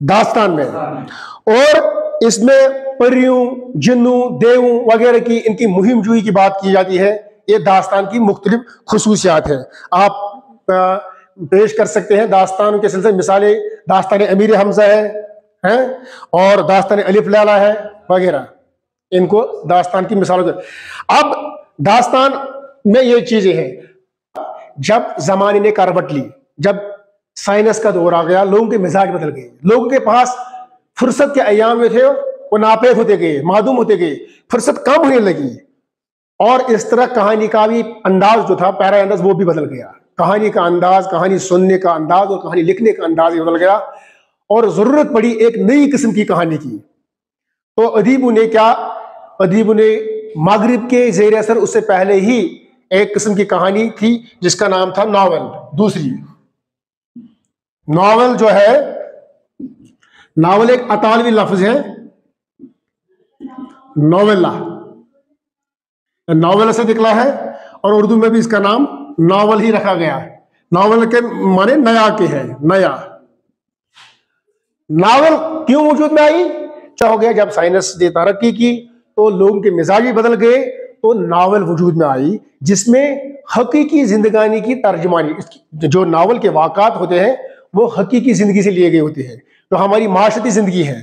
दास्तान में। और इसमें परियों, जिन्नों, देवों वगैरह की इनकी मुहिम जुई की बात की जाती है। ये दास्तान की मुख्तलिफ खुसूसियात है। आप पेश कर सकते हैं दास्तान के सिलसिले मिसालें, दास्तान अमीर हमजा है और दास्तान अलिफ लैला है वगैरह, इनको दास्तान की मिसालों। अब दास्तान में ये चीजें हैं, जब जमाने ने करवट ली, जब साइंस का दौर आ गया, लोगों के मिजाज बदल गए, लोगों के पास फुर्सत के अयाम में थे वो नापेद होते गए, मादूम होते गए, फुर्सत कम होने लगी। और इस तरह कहानी का भी अंदाज जो था, पैरा अंदाज, वो भी बदल गया। कहानी का अंदाज, कहानी सुनने का अंदाज और कहानी लिखने का अंदाज भी बदल गया और जरूरत पड़ी एक नई किस्म की कहानी की। तो अदीबों ने क्या, अदीबों ने मगरिब के ज़ेर असर उससे पहले ही एक किस्म की कहानी थी जिसका नाम था नावल। दूसरी नावल जो है, नावल एक अतालवी लफ्ज है, नोवेला, नावल से निकला है और उर्दू में भी इसका नाम नावल ही रखा गया है। नावल के माने नया के है, नया। नावल क्यों वजूद में आई? क्या हो गया, जब साइंस ने तरक्की की तो लोगों के मिजाज भी बदल गए, तो नावल वजूद में आई जिसमें हकीकी जिंदगानी की तर्जुमानी, जो नावल के वाक़ात होते हैं वो हकीकी जिंदगी से लिए गए होते हैं। तो हमारी माशरती जिंदगी है,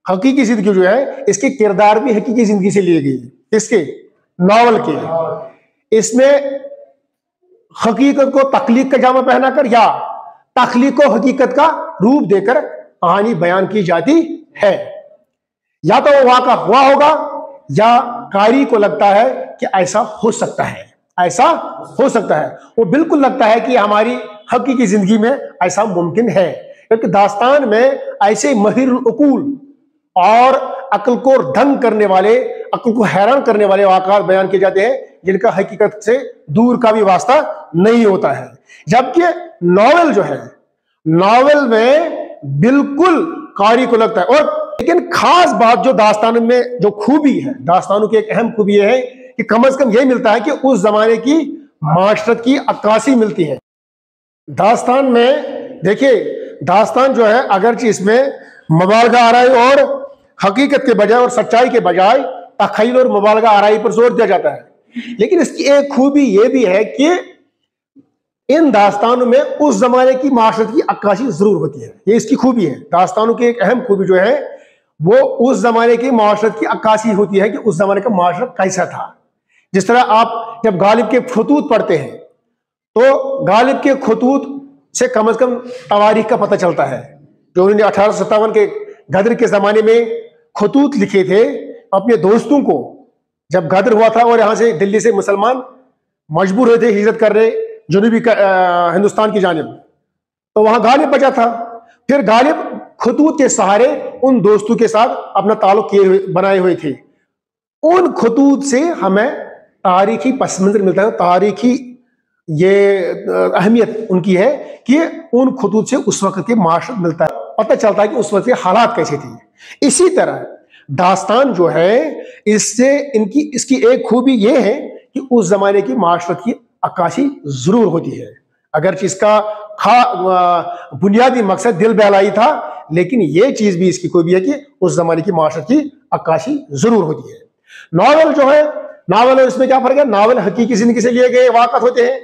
हकीकी जिंदगी जो है, इसके किरदार भी हकीकी जिंदगी से लिए गए, इसके नावल के। इसमें हकीकत को तख्लीक का जामा पहनाकर या तख्लीक को हकीकत का रूप देकर कहानी बयान की जाती है। या तो वो वाक़ा हुआ होगा या कारी को लगता है कि ऐसा हो सकता है, ऐसा हो सकता है, वो बिल्कुल लगता है कि हमारी हकीकी जिंदगी में ऐसा मुमकिन है। क्योंकि दास्तान में ऐसे महिरुल उकूल और अक्ल को दंग करने वाले, अक्ल को हैरान करने वाले वाक़ात बयान किए जाते हैं जिनका हकीकत से दूर का भी वास्ता नहीं होता है। जबकि नॉवेल जो है, नॉवेल में बिल्कुल कारी को लगता है। और लेकिन खास बात जो दास्तान में जो खूबी है, दास्तानों की एक अहम खूबी है कि कम से कम यही मिलता है कि उस जमाने की माशरत की अक्कासी मिलती है। दास्तान में देखिए, दास्तान जो है अगरचे इसमें मुबालगा आराई और हकीकत के बजाय और सच्चाई के बजाय तखय्युल और मुबालगा आराई पर जोर दिया जाता है, लेकिन इसकी एक खूबी यह भी है कि इन दास्तानों में उस जमाने की माशरत की अक्कासी जरूर होती है। ये इसकी खूबी है। दास्तानों की एक अहम खूबी जो है वो उस जमाने की माशरत की अक्कासी होती है कि उस जमाने का माशरत कैसा था। जिस तरह आप जब गालिब के खतूत पढ़ते हैं तो गालिब के खतूत से कम तवारीख का पता चलता है। जो उन्होंने 1857 के गदर के जमाने में खतूत लिखे थे अपने दोस्तों को, जब गदर हुआ था और यहाँ से दिल्ली से मुसलमान मजबूर हुए थे हिजरत कर रहे जनूबी हिंदुस्तान की जानिब, तो वहां गालिब बचा था। फिर गालिब खतूत के सहारे उन दोस्तों के साथ अपना ताल्लुक बनाए हुए थे। उन खतूत से हमें तारीखी पस मंजर मिलता है, तारीखी ये अहमियत उनकी है कि उन खतूत से उस वक्त के माशरत मिलता है, पता चलता है कि उस वक्त के हालात कैसे थे। इसी तरह दास्तान जो है, इससे इसकी एक खूबी ये है कि उस जमाने की माशरत की अक्कासी जरूर होती है। अगरचे इसका बुनियादी मकसद दिल बहलाई था, लेकिन ये चीज भी इसकी खूबी है कि उस जमाने की माशरत की अक्कासी जरूर होती है। नावल जो है, नावल और इसमें क्या फर्क है? नावल हकीकी जिंदगी से लिए गए वाक़ात होते हैं,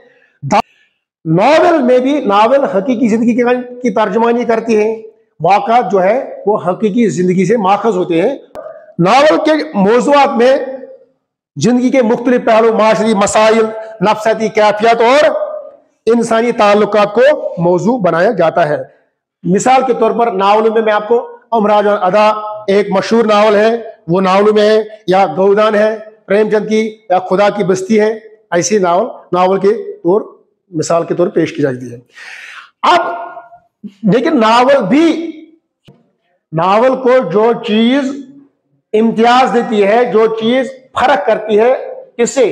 नावल में भी नावल हकीकी जिंदगी की तर्जुमानी करती है, वाक़ात जो है वो हकीकी जिंदगी से माखज होते हैं। नावल के मौज़ूआत में जिंदगी के मुख्तलिफ पहलू, माशरी मसाइल, नफसियाती कैफियत और इंसानी ताल्लुकात को मौजू बनाया जाता है। मिसाल के तौर पर नावलों में मैं आपको अमराज और अदा एक मशहूर नावल है, वो नावलों में है, या गौदान है प्रेमचंद की, या खुदा की बस्ती है, ऐसी नावल के तौर मिसाल के तौर पेश की जाती है। अब लेकिन नावल को जो चीज इम्तियाज देती है, जो चीज फर्क करती है किससे?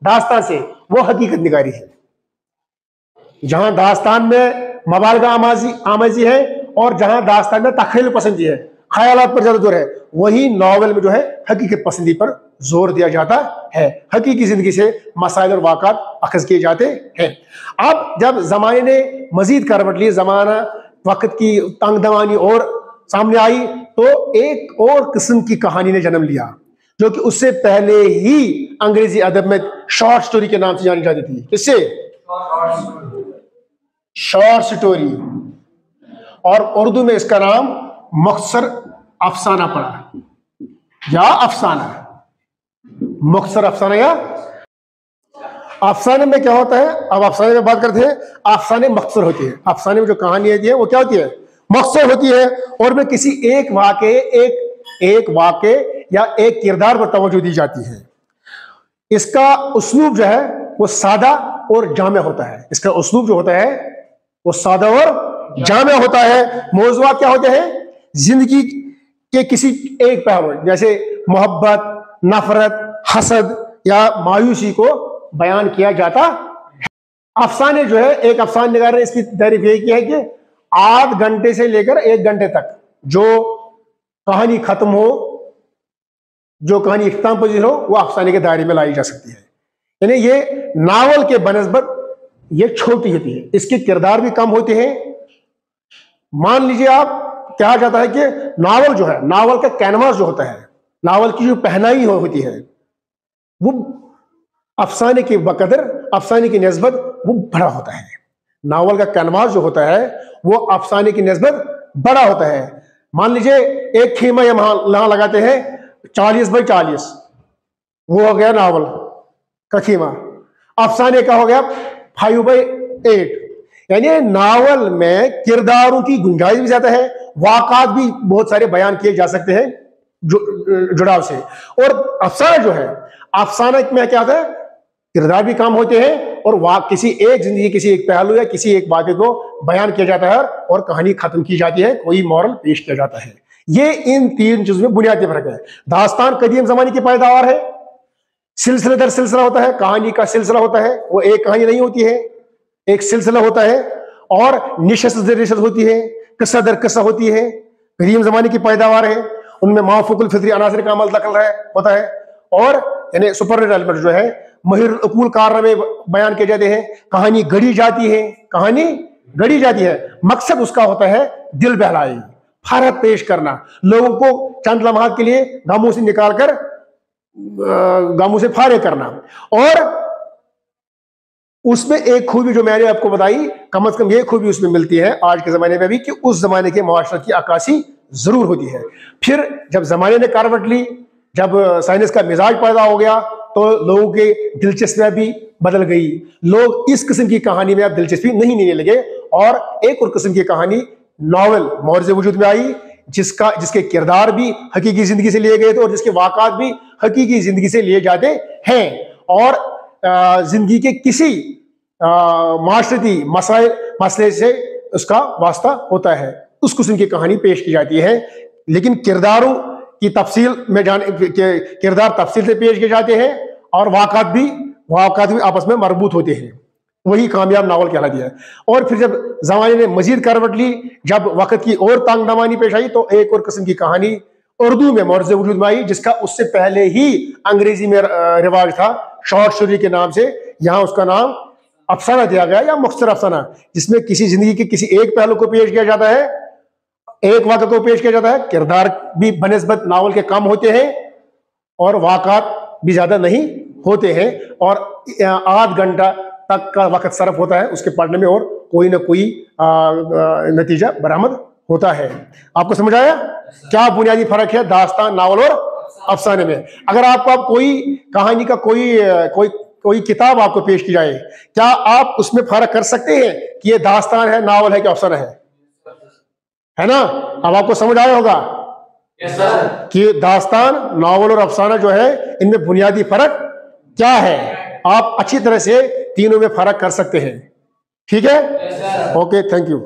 दास्तान से, वो हकीकत निगारी है। जहां दास्तान में मुबालगा आमाजी है और जहां दास्तान में तखय्युल पसंदी है, ख्यालात पर ज्यादा जोर है, वही नॉवेल में जो है हकीकत पसंदी पर जोर दिया जाता है। हकीकी जिंदगी से मसाइल और वाक़ात अखज़ किए जाते हैं। अब जब जमाने ने मजीद करवट ली, जमाना वक्त की तंग दमानी और सामने आई तो एक और किस्म की कहानी ने जन्म लिया, जो कि उससे पहले ही अंग्रेजी अदब में शॉर्ट स्टोरी के नाम से जानी जाती थी। किससे? शॉर्ट स्टोरी, और उर्दू में इसका नाम मुख्तसर अफसाना पड़ा, या अफसाना, मुख्तसर अफसाना या अफसाने में क्या होता है? अब अफसाने में बात करते हैं। अफसाने मुख्तसर होती है, अफसाने में जो कहानी होती है वो क्या होती है? मुख्तसर होती है, और में किसी एक वाक़े या एक किरदार पर तवज्जो दी जाती है। इसका उस्लूब जो है वो सादा और जामे होता है। इसका उस्लूब जो होता है वो सादा और जामे होता है। मौज़ूआत क्या होते हैं? जिंदगी के किसी एक पहलू, जैसे मोहब्बत, नफरत, हसद या मायूसी को बयान किया जाता है। अफसाने जो है, एक अफसान निगार ने इसकी तारीफ यही की है कि आध घंटे से लेकर 1 घंटे तक जो कहानी खत्म हो, जो कहानी इख्तिताम पजीर हो, वो अफसाने के दायरे में लाई जा सकती है। यानी ये नावल के बनस्बत ये छोटी होती है, इसके किरदार भी कम होते हैं। मान लीजिए आप, कहा जाता है कि नावल जो है, नावल का कैनवास जो होता है, नावल की जो पहनाई होती है, वो अफसाने के बकदर, अफसाने की निस्बत वो बड़ा होता है। नावल का कैनवास जो होता है वो अफसाने की निस्बत बड़ा होता है। मान लीजिए एक खीमा यहाँ लगाते हैं 40 बाई 40, वो हो गया नावल का खीमा। अफसाने का हो गया 5 बाई 8। यानी नावल में किरदारों की गुंजाइश भी ज्यादा है, वाक़ात भी बहुत सारे बयान किए जा सकते हैं जुड़ाव से। और अफसाना जो है, अफसाना में क्या होता है? किरदार भी कम होते हैं, और किसी एक जिंदगी, किसी एक पहलू या किसी एक वाक़े को बयान किया जाता है और कहानी खत्म की जाती है, कोई मॉरल पेश किया जाता है। ये इन 3 चीजों में बुनियादी फर्क है। दास्तान कदीम जमाने की पैदावार है, सिलसिला दर सिलसिला होता है, कहानी का सिलसिला होता है, वो एक कहानी नहीं होती है, एक सिलसिला होता है, और निशस्त दर निशस्त होती है, किस्सा दर किस्सा होती है। कदीम जमाने की पैदावार है, उनमें माफूकुल फितरी अनासर का अमल दखल होता है, और यानी सुपर एलिमेंट जो है महिर अकूल कारनामे बयान किए जाते हैं। कहानी गढ़ी जाती है, कहानी गढ़ी जाती है, मकसद उसका होता है दिल बहलाई, फरहत पेश करना, लोगों को चंद लम्हात के लिए गमों से निकालकर गमों से फारे करना। और उसमें एक खूबी जो मैंने आपको बताई, कम से कम ये खूबी उसमें मिलती है आज के जमाने में भी, कि उस जमाने के मुआशरत की अक्कासी जरूर होती है। फिर जब जमाने ने करवट ली, जब साइंस का मिजाज पैदा हो गया, तो लोगों की दिलचस्पियां भी बदल गई। लोग इस किस्म की कहानी में अब दिलचस्पी नहीं लेने लगे, और एक और किस्म की कहानी नॉवल मौरज़े वजूद में आई, जिसके किरदार भी हकीकी जिंदगी से लिए गए थे, और जिसके वाक़ात भी हकीकी जिंदगी से लिए जाते हैं, और जिंदगी के किसी माशरती मसले से उसका वास्ता होता है। उस किस्म की कहानी पेश की जाती है। लेकिन किरदारों की तफसील में किरदार तफसील से पेश किए जाते हैं, और वाक़ात भी आपस में मरबूत होते हैं। वही कामयाब नावल कहलाती है। और फिर जब ज़माने ने मजीद करवट ली, जब वक़्त की और तंग दमानी पेश आई, तो एक और किस्म की कहानी उर्दू में मौरज़े वजूद में आई, जिसका उससे पहले ही अंग्रेजी में रिवाज था, शॉर्ट स्टोरी के नाम से। यहाँ उसका नाम अफसाना दिया गया, या मुख्तसर अफसाना, जिसमें किसी जिंदगी के किसी एक पहलू को पेश किया जाता है, एक वाक़े को पेश किया जाता है। किरदार भी बनिस्बत नावल के कम होते हैं, और वाक़ात भी ज्यादा नहीं होते हैं, और आध घंटा तक का वक्त सर्फ होता है उसके पढ़ने में, और कोई ना कोई नतीजा बरामद होता है। आपको समझ आया क्या बुनियादी फर्क है दास्तान, नावल और अफसाने में? अगर आपको कोई कहानी का कोई किताब आपको पेश की जाए, क्या आप उसमें फर्क कर सकते हैं कि ये दास्तान है, नावल है कि अफसाना है ना? अब आपको समझ आया होगा कि दास्तान, नावल और अफसाना जो है, इनमें बुनियादी फर्क क्या है। आप अच्छी तरह से तीनों में फर्क कर सकते हैं। ठीक है? Okay, thank you.